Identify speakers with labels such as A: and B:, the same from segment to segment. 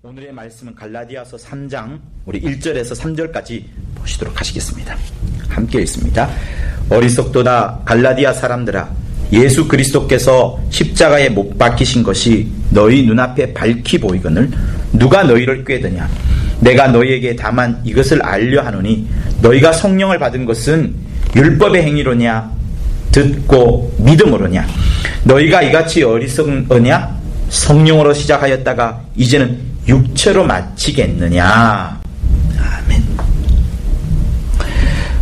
A: 오늘의 말씀은 갈라디아서 3장 우리 1절에서 3절까지 보시도록 하시겠습니다. 함께 읽습니다. 어리석도다 갈라디아 사람들아, 예수 그리스도께서 십자가에 못 박히신 것이 너희 눈앞에 밝히 보이거늘 누가 너희를 꾀드냐? 내가 너희에게 다만 이것을 알려 하노니 너희가 성령을 받은 것은 율법의 행위로냐 듣고 믿음으로냐? 너희가 이같이 어리석으냐? 성령으로 시작하였다가 이제는 육체로 마치겠느냐? 아멘.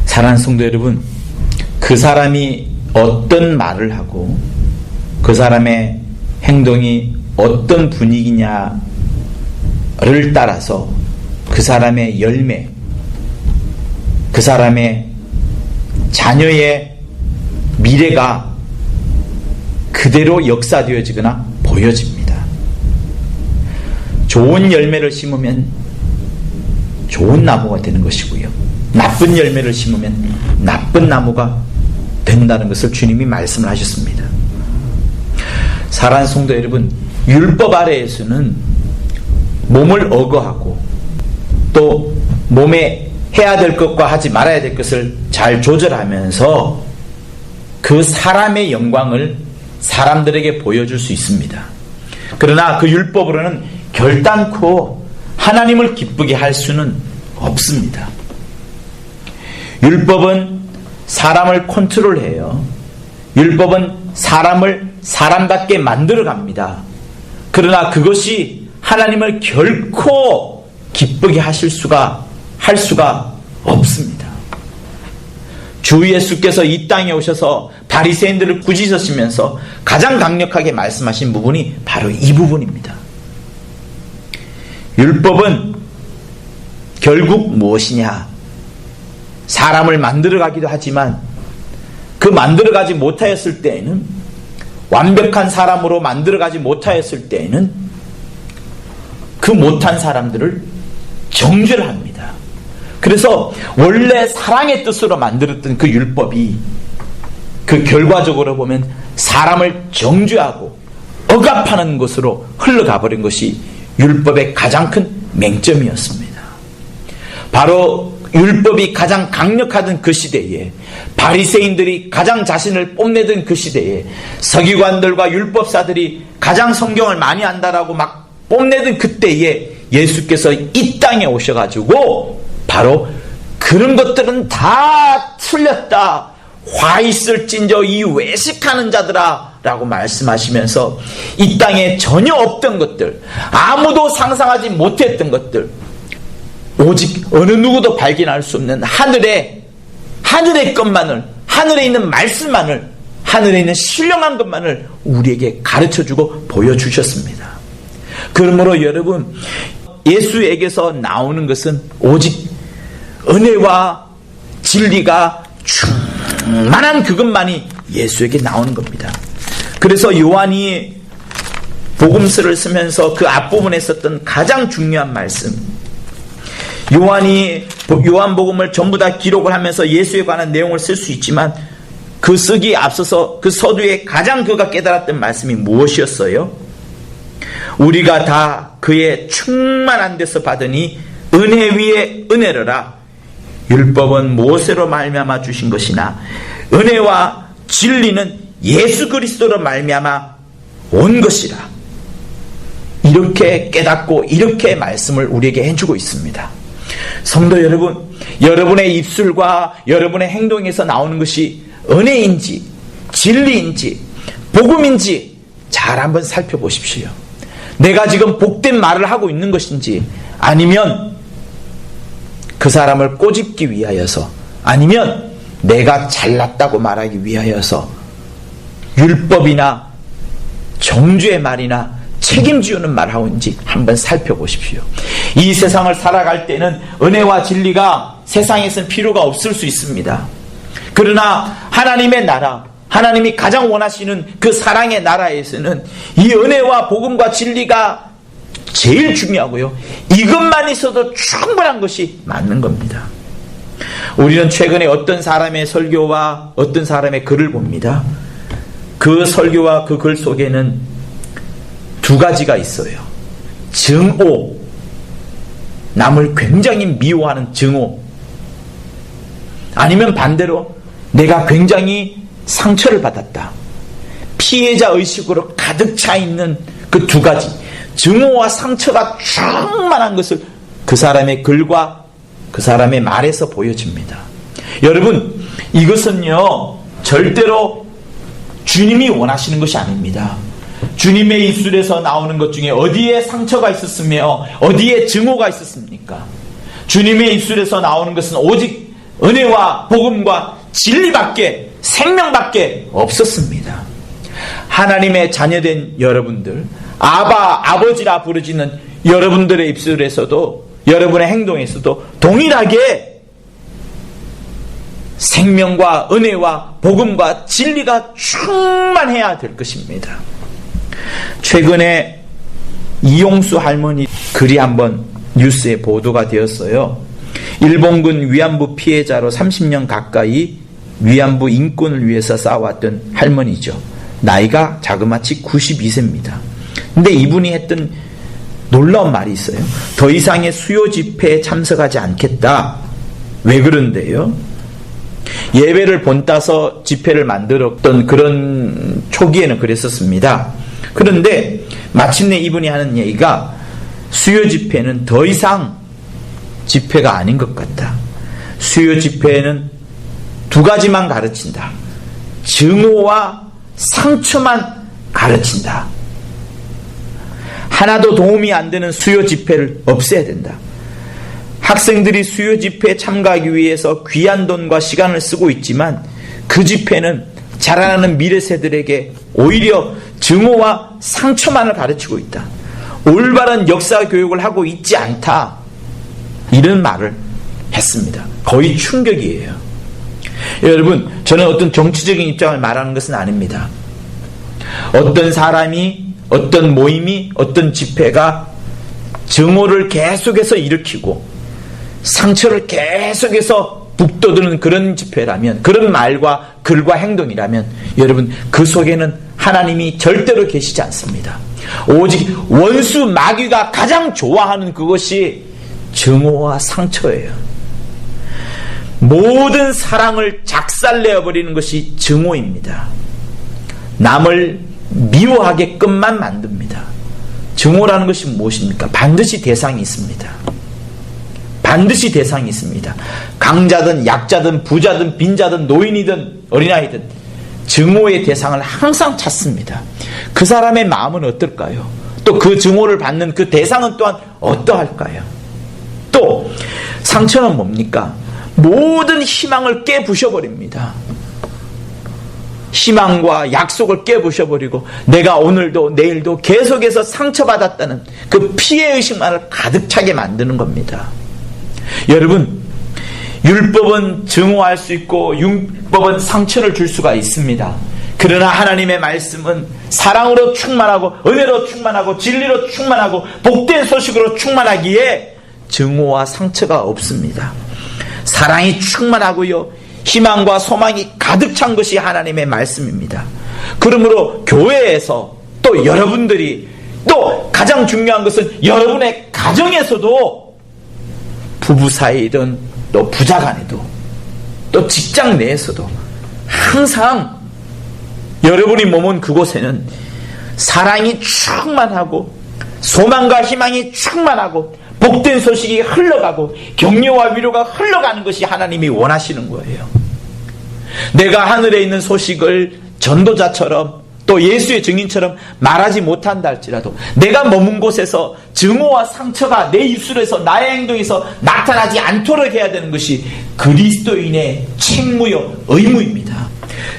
A: 사랑하는 성도 여러분, 그 사람이 어떤 말을 하고 그 사람의 행동이 어떤 분위기냐를 따라서 그 사람의 열매, 그 사람의 자녀의 미래가 그대로 역사되어지거나 보여집니다. 좋은 열매를 심으면 좋은 나무가 되는 것이고요, 나쁜 열매를 심으면 나쁜 나무가 된다는 것을 주님이 말씀을 하셨습니다. 사랑하는 성도 여러분, 율법 아래에서는 몸을 억어하고 또 몸에 해야 될 것과 하지 말아야 될 것을 잘 조절하면서 그 사람의 영광을 사람들에게 보여줄 수 있습니다. 그러나 그 율법으로는 결단코 하나님을 기쁘게 할 수는 없습니다. 율법은 사람을 컨트롤해요. 율법은 사람을 사람답게 만들어 갑니다. 그러나 그것이 하나님을 결코 기쁘게 할 수가 없습니다. 주 예수께서 이 땅에 오셔서 바리새인들을 꾸짖으시면서 가장 강력하게 말씀하신 부분이 바로 이 부분입니다. 율법은 결국 무엇이냐? 사람을 만들어가기도 하지만 그 만들어가지 못하였을 때에는, 완벽한 사람으로 만들어가지 못하였을 때에는 그 못한 사람들을 정죄를 합니다. 그래서 원래 사랑의 뜻으로 만들었던 그 율법이 그 결과적으로 보면 사람을 정죄하고 억압하는 것으로 흘러가 버린 것이 율법의 가장 큰 맹점이었습니다. 바로 율법이 가장 강력하던 그 시대에, 바리새인들이 가장 자신을 뽐내던 그 시대에, 서기관들과 율법사들이 가장 성경을 많이 안다라고 막 뽐내던 그때에 예수께서 이 땅에 오셔가지고 바로 그런 것들은 다 틀렸다, 화 있을진저 이 외식하는 자들아 라고 말씀하시면서 이 땅에 전혀 없던 것들, 아무도 상상하지 못했던 것들, 오직 어느 누구도 발견할 수 없는 하늘의 것만을, 하늘에 있는 말씀만을, 하늘에 있는 신령한 것만을 우리에게 가르쳐주고 보여주셨습니다. 그러므로 여러분, 예수에게서 나오는 것은 오직 은혜와 진리가 충만한 그것만이 예수에게 나오는 겁니다. 그래서 요한이 복음서를 쓰면서 그 앞부분에 썼던 가장 중요한 말씀, 요한이 요한복음을 전부 다 기록을 하면서 예수에 관한 내용을 쓸 수 있지만 그 쓰기에 앞서서 그 서두에 가장 그가 깨달았던 말씀이 무엇이었어요? 우리가 다 그의 충만한 데서 받으니 은혜 위에 은혜로라. 율법은 모세로 말미암아 주신 것이나 은혜와 진리는 예수 그리스도로 말미암아 온 것이라. 이렇게 깨닫고 이렇게 말씀을 우리에게 해주고 있습니다. 성도 여러분, 여러분의 입술과 여러분의 행동에서 나오는 것이 은혜인지 진리인지 복음인지 잘 한번 살펴보십시오. 내가 지금 복된 말을 하고 있는 것인지, 아니면 그 사람을 꼬집기 위하여서, 아니면 내가 잘났다고 말하기 위하여서 율법이나 정죄의 말이나 책임지우는 말을 하고 있는지 한번 살펴보십시오. 이 세상을 살아갈 때는 은혜와 진리가 세상에서는 필요가 없을 수 있습니다. 그러나 하나님의 나라, 하나님이 가장 원하시는 그 사랑의 나라에서는 이 은혜와 복음과 진리가 제일 중요하고요, 이것만 있어도 충분한 것이 맞는 겁니다. 우리는 최근에 어떤 사람의 설교와 어떤 사람의 글을 봅니다. 그 설교와 그 글 속에는 두 가지가 있어요. 증오, 남을 굉장히 미워하는 증오, 아니면 반대로 내가 굉장히 상처를 받았다, 피해자 의식으로 가득 차 있는 그 두 가지, 증오와 상처가 충만한 것을 그 사람의 글과 그 사람의 말에서 보여집니다. 여러분, 이것은요 절대로 주님이 원하시는 것이 아닙니다. 주님의 입술에서 나오는 것 중에 어디에 상처가 있었으며 어디에 증오가 있었습니까? 주님의 입술에서 나오는 것은 오직 은혜와 복음과 진리밖에, 생명밖에 없었습니다. 하나님의 자녀된 여러분들, 아버지라 부르짖는 여러분들의 입술에서도, 여러분의 행동에서도 동일하게 생명과 은혜와 복음과 진리가 충만해야 될 것입니다. 최근에 이용수 할머니 글이 한번 뉴스에 보도가 되었어요. 일본군 위안부 피해자로 30년 가까이 위안부 인권을 위해서 싸워왔던 할머니죠. 나이가 자그마치 92세입니다. 근데 이분이 했던 놀라운 말이 있어요. 더 이상의 수요 집회에 참석하지 않겠다. 왜 그런데요? 예배를 본따서 집회를 만들었던 그런 초기에는 그랬었습니다. 그런데 마침내 이분이 하는 얘기가 수요 집회는 더 이상 집회가 아닌 것 같다. 수요 집회는 두 가지만 가르친다. 증오와 상처만 가르친다. 하나도 도움이 안 되는 수요 집회를 없애야 된다. 학생들이 수요 집회에 참가하기 위해서 귀한 돈과 시간을 쓰고 있지만 그 집회는 자라나는 미래 세대들에게 오히려 증오와 상처만을 가르치고 있다. 올바른 역사 교육을 하고 있지 않다. 이런 말을 했습니다. 거의 충격이에요. 여러분, 저는 어떤 정치적인 입장을 말하는 것은 아닙니다. 어떤 사람이, 어떤 모임이, 어떤 집회가 증오를 계속해서 일으키고 상처를 계속해서 북돋우는 그런 집회라면, 그런 말과 글과 행동이라면 여러분, 그 속에는 하나님이 절대로 계시지 않습니다. 오직 원수 마귀가 가장 좋아하는 그것이 증오와 상처예요. 모든 사랑을 작살내어버리는 것이 증오입니다. 남을 미워하게끔만 만듭니다. 증오라는 것이 무엇입니까? 반드시 대상이 있습니다. 반드시 대상이 있습니다. 강자든 약자든 부자든 빈자든 노인이든 어린아이든 증오의 대상을 항상 찾습니다. 그 사람의 마음은 어떨까요? 또 그 증오를 받는 그 대상은 또한 어떠할까요? 또 상처는 뭡니까? 모든 희망을 깨부셔버립니다. 희망과 약속을 깨부셔버리고 내가 오늘도 내일도 계속해서 상처받았다는 그 피해의식만을 가득 차게 만드는 겁니다. 여러분, 율법은 증오할 수 있고 율법은 상처를 줄 수가 있습니다. 그러나 하나님의 말씀은 사랑으로 충만하고 은혜로 충만하고 진리로 충만하고 복된 소식으로 충만하기에 증오와 상처가 없습니다. 사랑이 충만하고요, 희망과 소망이 가득 찬 것이 하나님의 말씀입니다. 그러므로 교회에서 또 여러분들이, 또 가장 중요한 것은 여러분의 가정에서도, 부부 사이든 또 부자간에도 또 직장 내에서도 항상 여러분이 머문 그곳에는 사랑이 충만하고 소망과 희망이 충만하고 복된 소식이 흘러가고 격려와 위로가 흘러가는 것이 하나님이 원하시는 거예요. 내가 하늘에 있는 소식을 전도자처럼 또 예수의 증인처럼 말하지 못한다 할지라도 내가 머문 곳에서 증오와 상처가 내 입술에서 나의 행동에서 나타나지 않도록 해야 되는 것이 그리스도인의 책무요 의무입니다.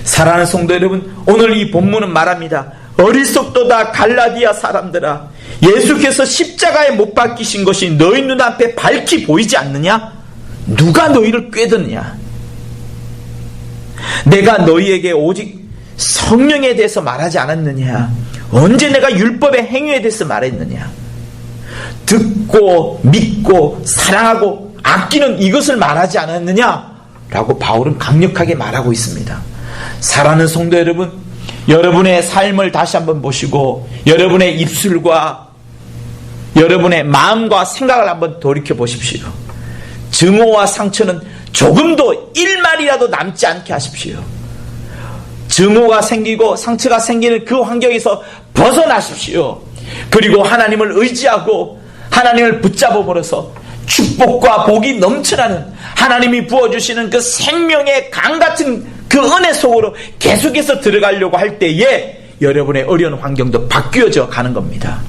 A: 사랑하는 성도 여러분, 오늘 이 본문은 말합니다. 어리석도다 갈라디아 사람들아, 예수께서 십자가에 못 박히신 것이 너희 눈앞에 밝히 보이지 않느냐? 누가 너희를 꾀드느냐? 내가 너희에게 오직 성령에 대해서 말하지 않았느냐? 언제 내가 율법의 행위에 대해서 말했느냐? 듣고 믿고 사랑하고 아끼는 이것을 말하지 않았느냐? 라고 바울은 강력하게 말하고 있습니다. 사랑하는 성도 여러분, 여러분의 삶을 다시 한번 보시고 여러분의 입술과 여러분의 마음과 생각을 한번 돌이켜 보십시오. 증오와 상처는 조금도 1말이라도 남지 않게 하십시오. 증오가 생기고 상처가 생기는 그 환경에서 벗어나십시오. 그리고 하나님을 의지하고 하나님을 붙잡아버려서 축복과 복이 넘쳐나는 하나님이 부어주시는 그 생명의 강 같은 그 은혜 속으로 계속해서 들어가려고 할 때에 여러분의 어려운 환경도 바뀌어져 가는 겁니다.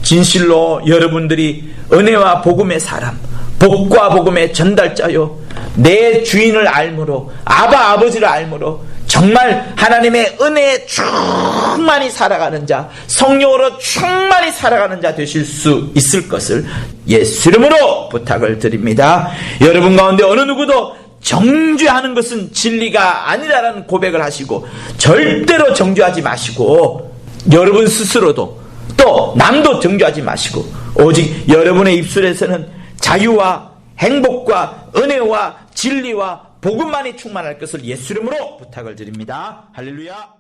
A: 진실로 여러분들이 은혜와 복음의 사람, 복과 복음의 전달자요, 내 주인을 알므로, 아바 아버지를 알므로 정말 하나님의 은혜에 충만히 살아가는 자, 성령으로 충만히 살아가는 자 되실 수 있을 것을 예수 이름으로 부탁을 드립니다. 여러분 가운데 어느 누구도 정죄하는 것은 진리가 아니라는 고백을 하시고 절대로 정죄하지 마시고 여러분 스스로도 또 남도 정죄하지 마시고 오직 여러분의 입술에서는 자유와 행복과 은혜와 진리와 복음만이 충만할 것을 예수 이름으로 부탁을 드립니다. 할렐루야.